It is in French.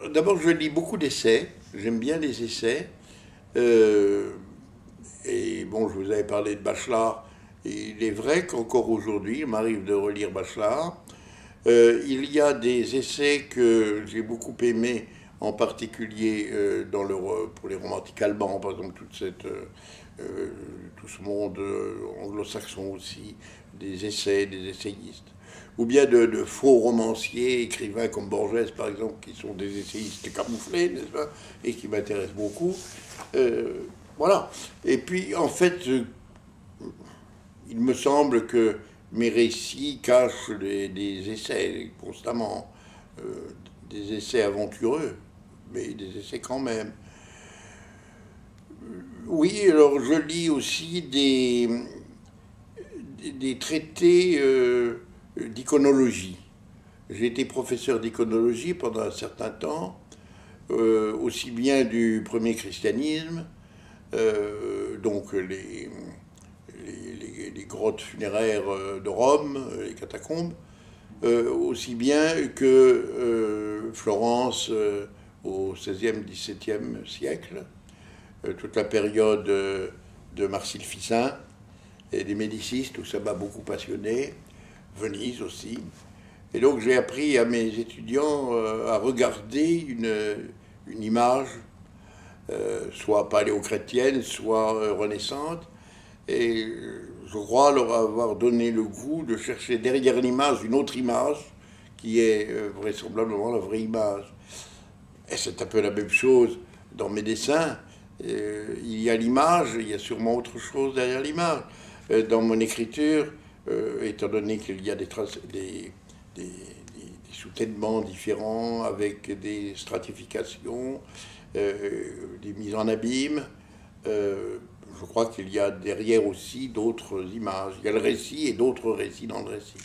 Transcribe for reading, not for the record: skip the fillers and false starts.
D'abord, je lis beaucoup d'essais. J'aime bien les essais. Euh, et bon, je vous avais parlé de Bachelard. Et il est vrai qu'encore aujourd'hui, il m'arrive de relire Bachelard. Il y a des essais que j'ai beaucoup aimés, en particulier pour les romantiques allemands, par exemple, euh, tout ce monde anglo-saxon aussi, des essais, des essayistes. Ou bien de faux romanciers, écrivains comme Borges, par exemple, qui sont des essayistes camouflés, n'est-ce pas, et qui m'intéressent beaucoup. Euh, voilà. Et puis, en fait, il me semble que mes récits cachent des essais constamment, euh, des essais aventureux, mais des essais quand même. Oui, alors je lis aussi des traités d'iconologie. J'ai été professeur d'iconologie pendant un certain temps, aussi bien du premier christianisme, donc les grottes funéraires de Rome, les catacombes, aussi bien que Florence au XVIe, XVIIe siècle, toute la période de Marcille-Ficin et des Médicis, tout ça m'a beaucoup passionné, Venise aussi. Et donc j'ai appris à mes étudiants à regarder une image, soit paléochrétienne, soit renaissante, et je crois leur avoir donné le goût de chercher derrière l'image une autre image qui est vraisemblablement la vraie image. Et c'est un peu la même chose dans mes dessins. Il y a l'image, il y a sûrement autre chose derrière l'image. Dans mon écriture, étant donné qu'il y a des soutènements différents avec des stratifications, des mises en abîme, je crois qu'il y a derrière aussi d'autres images. Il y a le récit et d'autres récits dans le récit.